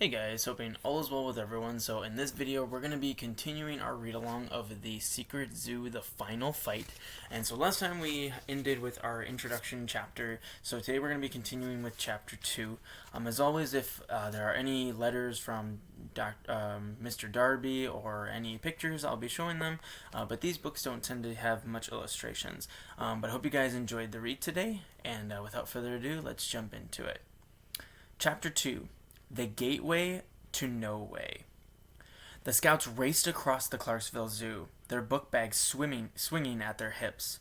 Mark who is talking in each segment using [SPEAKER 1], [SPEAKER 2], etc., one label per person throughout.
[SPEAKER 1] Hey guys, hoping all is well with everyone. So in this video, we're going to be continuing our read-along of the Secret Zoo, the final fight. And so last time we ended with our introduction chapter, so today we're going to be continuing with chapter 2. As always, if there are any letters from Mr. Darby or any pictures, I'll be showing them. But these books don't tend to have much illustrations. But I hope you guys enjoyed the read today, and without further ado, let's jump into it. Chapter 2. The Gateway to No Way. The scouts raced across the Clarksville Zoo, their book bags swinging at their hips.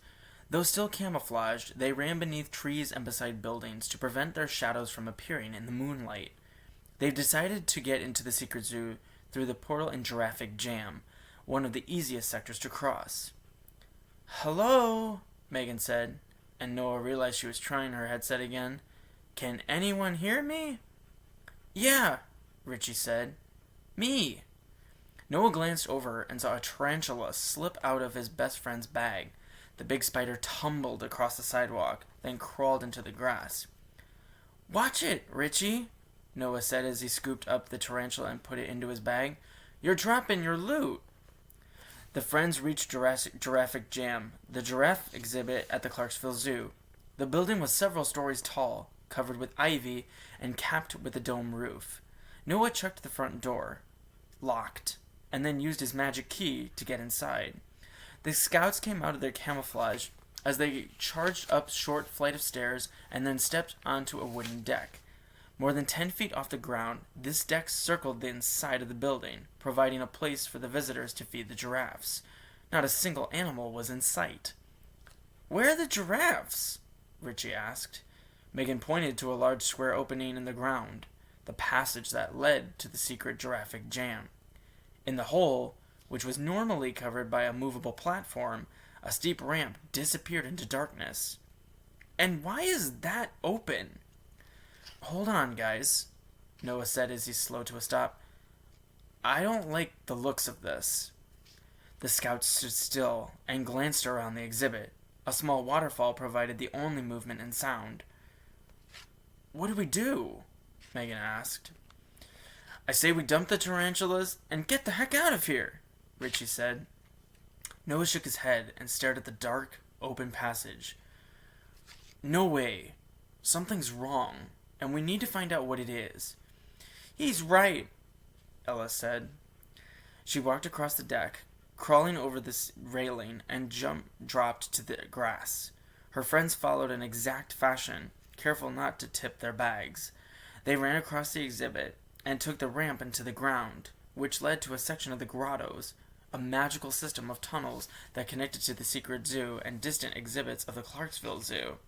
[SPEAKER 1] Though still camouflaged, they ran beneath trees and beside buildings to prevent their shadows from appearing in the moonlight. They've decided to get into the Secret Zoo through the portal in Giraffic Jam, one of the easiest sectors to cross. "Hello," Megan said, and Noah realized she was trying her headset again. "Can anyone hear me?" "Yeah," Richie said. "Me." Noah glanced over and saw a tarantula slip out of his best friend's bag. The big spider tumbled across the sidewalk, then crawled into the grass. "Watch it, Richie," Noah said as he scooped up the tarantula and put it into his bag. "You're dropping your loot." The friends reached Giraffic Jam, the giraffe exhibit at the Clarksville Zoo. The building was several stories tall, covered with ivy, and capped with a dome roof. Noah checked the front door, locked, and then used his magic key to get inside. The scouts came out of their camouflage as they charged up a short flight of stairs and then stepped onto a wooden deck. More than 10 feet off the ground, this deck circled the inside of the building, providing a place for the visitors to feed the giraffes. Not a single animal was in sight. "Where are the giraffes?" Richie asked. Megan pointed to a large square opening in the ground, the passage that led to the Secret Girrafic Jam. In the hole, which was normally covered by a movable platform, a steep ramp disappeared into darkness. "And why is that open?" "Hold on, guys," Noah said as he slowed to a stop. "I don't like the looks of this." The scouts stood still and glanced around the exhibit. A small waterfall provided the only movement and sound. "What do we do?" Megan asked. "I say we dump the tarantulas and get the heck out of here," Richie said. Noah shook his head and stared at the dark, open passage. "No way. Something's wrong, and we need to find out what it is." "He's right," Ella said. She walked across the deck, crawling over this railing, and dropped to the grass. Her friends followed in exact fashion, careful not to tip their bags. They ran across the exhibit and took the ramp into the ground, which led to a section of the grottos, a magical system of tunnels that connected to the Secret Zoo and distant exhibits of the Clarksville Zoo.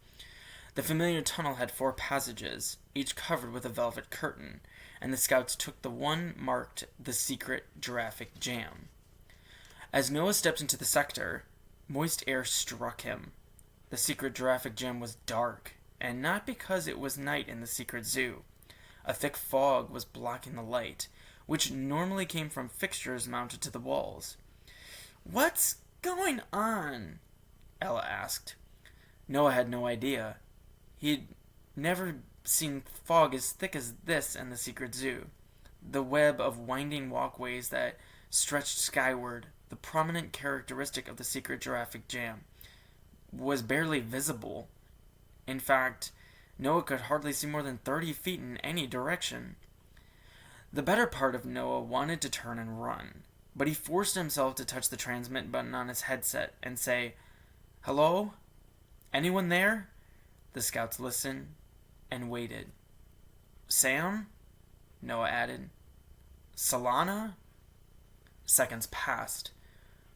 [SPEAKER 1] The familiar tunnel had 4 passages, each covered with a velvet curtain, and the scouts took the one marked the Secret Girrafic Jam. As Noah stepped into the sector, moist air struck him. The Secret Girrafic Jam was dark, and not because it was night in the Secret Zoo. A thick fog was blocking the light, which normally came from fixtures mounted to the walls. "What's going on?" Ella asked. Noah had no idea. He'd never seen fog as thick as this in the Secret Zoo. The web of winding walkways that stretched skyward, the prominent characteristic of the Secret Girrafic Jam, was barely visible. In fact, Noah could hardly see more than 30 feet in any direction. The better part of Noah wanted to turn and run, but he forced himself to touch the transmit button on his headset and say, "Hello? Anyone there?" The scouts listened and waited. "Sam?" Noah added. "Solana?" Seconds passed.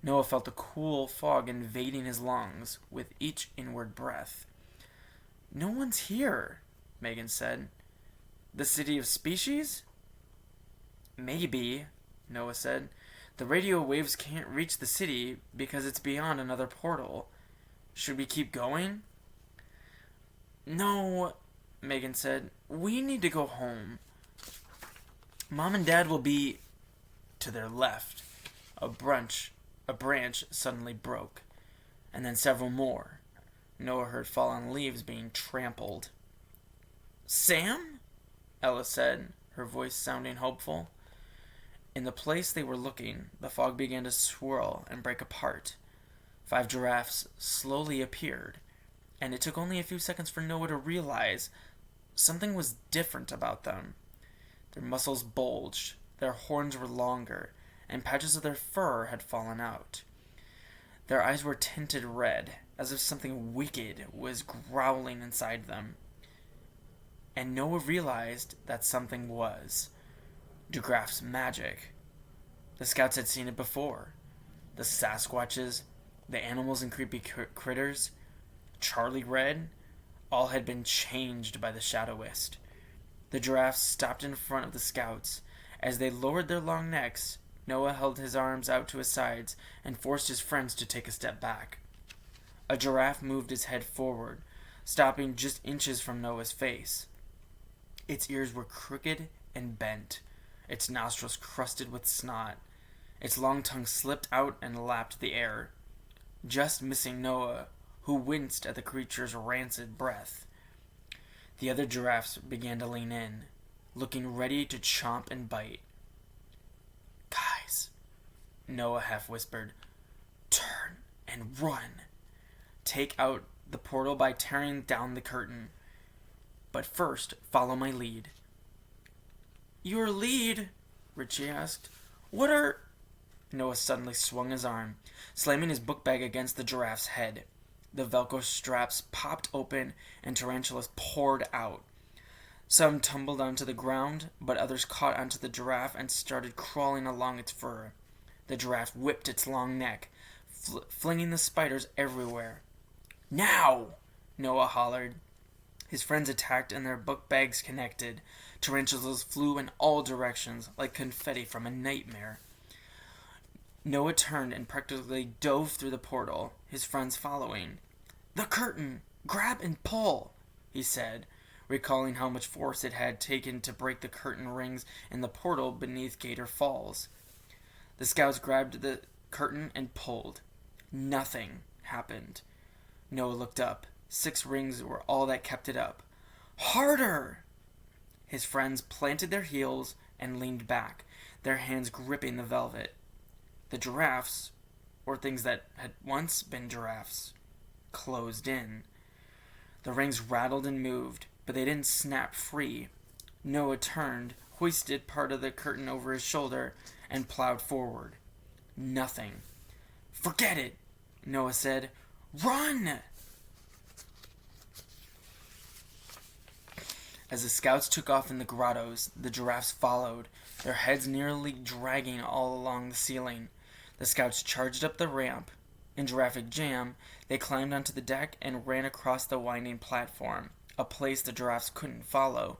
[SPEAKER 1] Noah felt the cool fog invading his lungs with each inward breath. "No one's here," Megan said. "The city of species?" "Maybe," Noah said. "The radio waves can't reach the city because it's beyond another portal. Should we keep going?" "No," Megan said. "We need to go home. Mom and Dad will be..." To their left, a branch suddenly broke, and then several more. Noah heard fallen leaves being trampled. "Sam?" Ella said, her voice sounding hopeful. In the place they were looking, the fog began to swirl and break apart. 5 giraffes slowly appeared, and it took only a few seconds for Noah to realize something was different about them. Their muscles bulged, their horns were longer, and patches of their fur had fallen out. Their eyes were tinted red, as if something wicked was growling inside them. And Noah realized that something was DeGraff's magic. The scouts had seen it before. The Sasquatches, the animals and creepy critters, Charlie Red, all had been changed by the Shadowist. The giraffes stopped in front of the scouts. As they lowered their long necks, Noah held his arms out to his sides and forced his friends to take a step back. A giraffe moved its head forward, stopping just inches from Noah's face. Its ears were crooked and bent, its nostrils crusted with snot. Its long tongue slipped out and lapped the air, just missing Noah, who winced at the creature's rancid breath. The other giraffes began to lean in, looking ready to chomp and bite. "Guys," Noah half whispered, "turn and run. Take out the portal by tearing down the curtain. But first, follow my lead." "Your lead?" Richie asked. "What are—" Noah suddenly swung his arm, slamming his book bag against the giraffe's head. The Velcro straps popped open and tarantulas poured out. Some tumbled onto the ground, but others caught onto the giraffe and started crawling along its fur. The giraffe whipped its long neck, flinging the spiders everywhere. "Now!" Noah hollered. His friends attacked and their book bags connected. Tarantulas flew in all directions like confetti from a nightmare. Noah turned and practically dove through the portal, his friends following. "The curtain! Grab and pull!" he said, recalling how much force it had taken to break the curtain rings in the portal beneath Gator Falls. The scouts grabbed the curtain and pulled. Nothing happened. Noah looked up. 6 rings were all that kept it up. "Harder!" His friends planted their heels and leaned back, their hands gripping the velvet. The giraffes, or things that had once been giraffes, closed in. The rings rattled and moved, but they didn't snap free. Noah turned, hoisted part of the curtain over his shoulder, and plowed forward. Nothing. "Forget it," Noah said. "Run!" As the scouts took off in the grottos, the giraffes followed, their heads nearly dragging all along the ceiling. The scouts charged up the ramp. In Giraffic Jam, they climbed onto the deck and ran across the winding platform, a place the giraffes couldn't follow.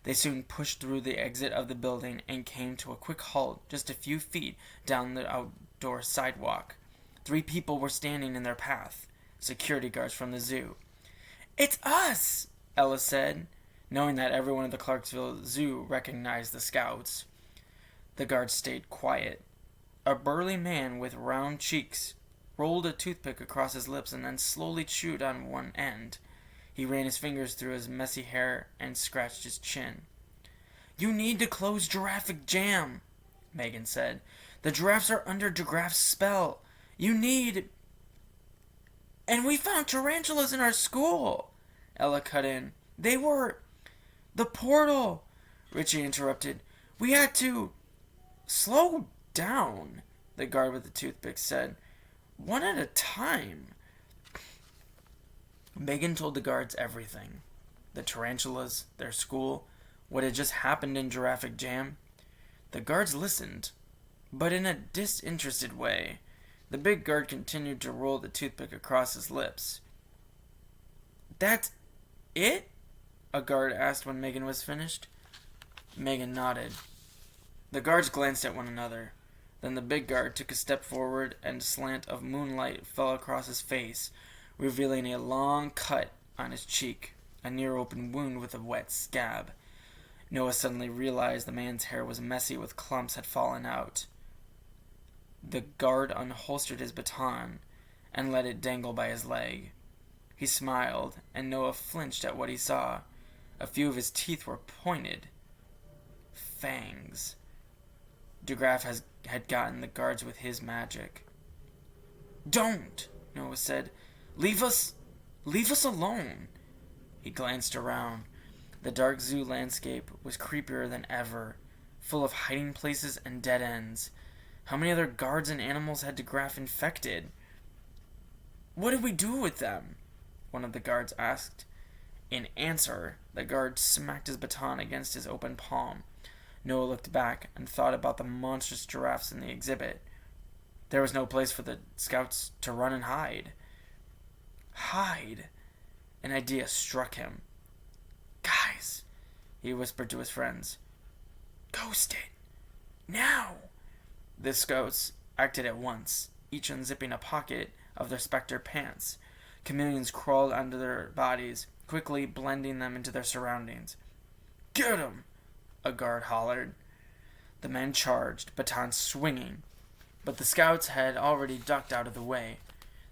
[SPEAKER 1] They soon pushed through the exit of the building and came to a quick halt just a few feet down the outdoor sidewalk. 3 people were standing in their path, security guards from the zoo. "It's us!" Ella said, knowing that everyone at the Clarksville Zoo recognized the scouts. The guards stayed quiet. A burly man with round cheeks rolled a toothpick across his lips and then slowly chewed on one end. He ran his fingers through his messy hair and scratched his chin. "You need to close Giraffic Jam," Megan said. "The giraffes are under DeGraff's spell. You need—" "And we found tarantulas in our school," Ella cut in. "They were—" "The portal," Richie interrupted. "We had to—" "Slow down," the guard with the toothpick said. "One at a time." Megan told the guards everything. The tarantulas, their school, what had just happened in Giraffic Jam. The guards listened, but in a disinterested way. The big guard continued to roll the toothpick across his lips. "That's it?" a guard asked when Megan was finished. Megan nodded. The guards glanced at one another. Then the big guard took a step forward and a slant of moonlight fell across his face, revealing a long cut on his cheek, a near-open wound with a wet scab. Noah suddenly realized the man's hair was messy with clumps had fallen out. The guard unholstered his baton and let it dangle by his leg. He smiled, and Noah flinched at what he saw. A few of his teeth were pointed. fangs. DeGraff had gotten the guards with his magic. "Don't," Noah said. Leave us alone." He glanced around. The dark zoo landscape was creepier than ever, full of hiding places and dead ends. How many other guards and animals had DeGraff infected? "What do we do with them?" one of the guards asked. In answer, the guard smacked his baton against his open palm. Noah looked back and thought about the monstrous giraffes in the exhibit. There was no place for the scouts to run and hide. Hide! An idea struck him. "Guys," he whispered to his friends. "Ghost it! Now!" The scouts acted at once, each unzipping a pocket of their specter pants. Chameleons crawled under their bodies, quickly blending them into their surroundings. "Get 'em!" a guard hollered. The men charged, batons swinging, but the scouts had already ducked out of the way.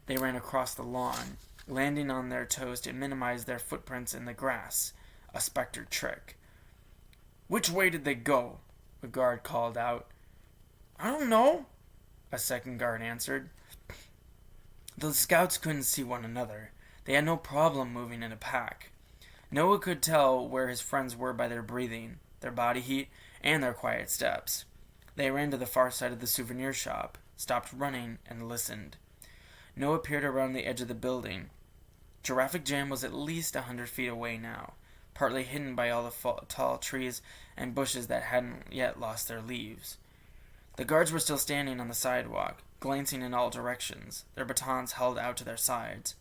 [SPEAKER 1] They ran across the lawn, landing on their toes to minimize their footprints in the grass, a specter trick. "Which way did they go?" a guard called out. "I don't know," a second guard answered. The scouts couldn't see one another. They had no problem moving in a pack. Noah could tell where his friends were by their breathing, their body heat, and their quiet steps. They ran to the far side of the souvenir shop, stopped running, and listened. Noah peered around the edge of the building. Giraffic Jam was at least 100 feet away now, partly hidden by all the tall trees and bushes that hadn't yet lost their leaves. The guards were still standing on the sidewalk, glancing in all directions, their batons held out to their sides.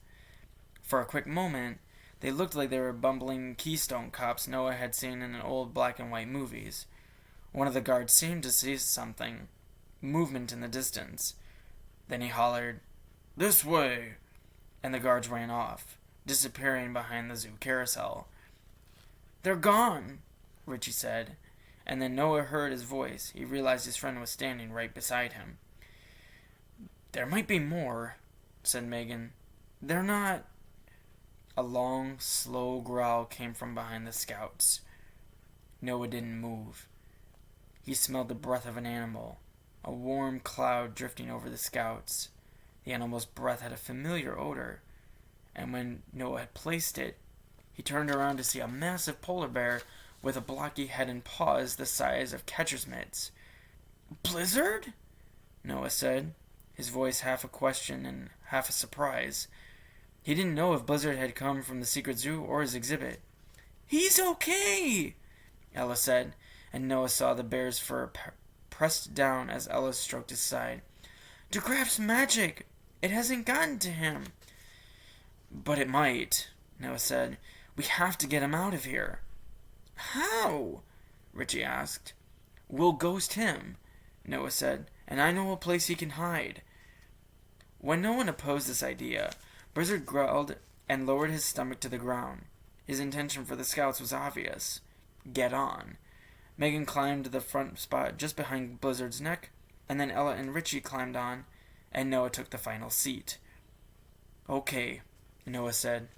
[SPEAKER 1] For a quick moment, they looked like they were bumbling Keystone cops Noah had seen in old black and white movies. One of the guards seemed to see something, movement in the distance. Then he hollered, "This way!" and the guards ran off, disappearing behind the zoo carousel. "They're gone," Richie said, and then Noah heard his voice. He realized his friend was standing right beside him. "There might be more," said Megan. "They're not..." A long, slow growl came from behind the scouts. Noah didn't move. He smelled the breath of an animal, a warm cloud drifting over the scouts. The animal's breath had a familiar odor, and when Noah had placed it, he turned around to see a massive polar bear with a blocky head and paws the size of catcher's mitts. "Blizzard?" Noah said, his voice half a question and half a surprise. He didn't know if Blizzard had come from the secret zoo or his exhibit. "He's okay," Ella said, and Noah saw the bear's fur pressed down as Ella stroked his side. "DeGraff's magic. It hasn't gotten to him." "But it might," Noah said. "We have to get him out of here." "How?" Richie asked. "We'll ghost him," Noah said, "and I know a place he can hide." When no one opposed this idea, Blizzard growled and lowered his stomach to the ground. His intention for the scouts was obvious. Get on. Megan climbed to the front spot just behind Blizzard's neck, and then Ella and Richie climbed on, and Noah took the final seat. "Okay," Noah said.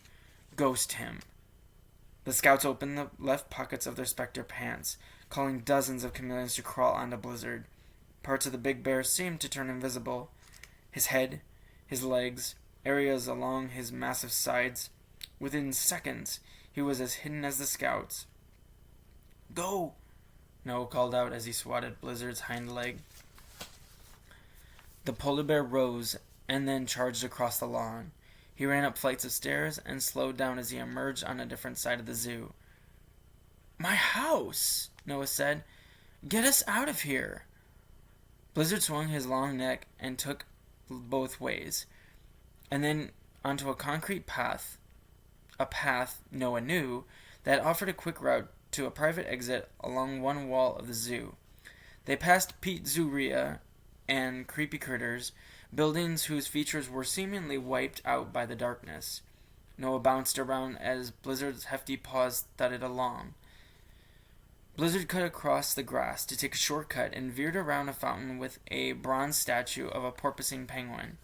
[SPEAKER 1] "Ghost him." The scouts opened the left pockets of their specter pants, calling dozens of chameleons to crawl onto Blizzard. Parts of the big bear seemed to turn invisible. His head, his legs, areas along his massive sides. Within seconds, he was as hidden as the scouts. "Go!" Noah called out as he swatted Blizzard's hind leg. The polar bear rose and then charged across the lawn. He ran up flights of stairs and slowed down as he emerged on a different side of the zoo. "My house!" Noah said. "Get us out of here!" Blizzard swung his long neck and took both ways, and then onto a concrete path, a path Noah knew that offered a quick route to a private exit along one wall of the zoo. They passed pizzeria and creepy critters, buildings whose features were seemingly wiped out by the darkness. Noah bounced around as Blizzard's hefty paws thudded along. Blizzard cut across the grass to take a shortcut and veered around a fountain with a bronze statue of a porpoising penguin.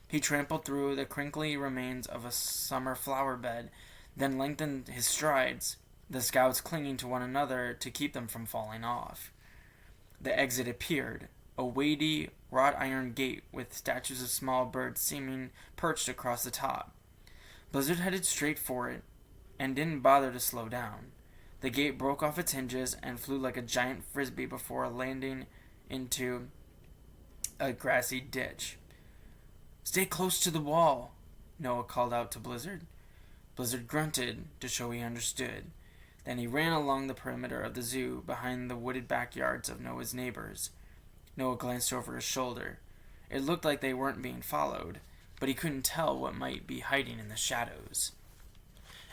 [SPEAKER 1] He trampled through the crinkly remains of a summer flower bed, then lengthened his strides. the scouts clinging to one another to keep them from falling off. The exit appeared, a weighty, wrought iron gate with statues of small birds seeming perched across the top. Blizzard headed straight for it and didn't bother to slow down. The gate broke off its hinges and flew like a giant frisbee before landing into a grassy ditch. "Stay close to the wall," Noah called out to Blizzard. Blizzard grunted to show he understood. Then he ran along the perimeter of the zoo behind the wooded backyards of Noah's neighbors. Noah glanced over his shoulder. It looked like they weren't being followed, but he couldn't tell what might be hiding in the shadows.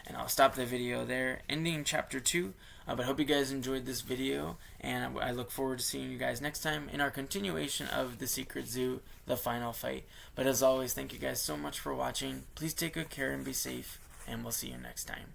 [SPEAKER 1] And I'll stop the video there, ending chapter 2. But I hope you guys enjoyed this video, and I look forward to seeing you guys next time in our continuation of The Secret Zoo, The Final Fight. But as always, thank you guys so much for watching. Please take good care and be safe, and we'll see you next time.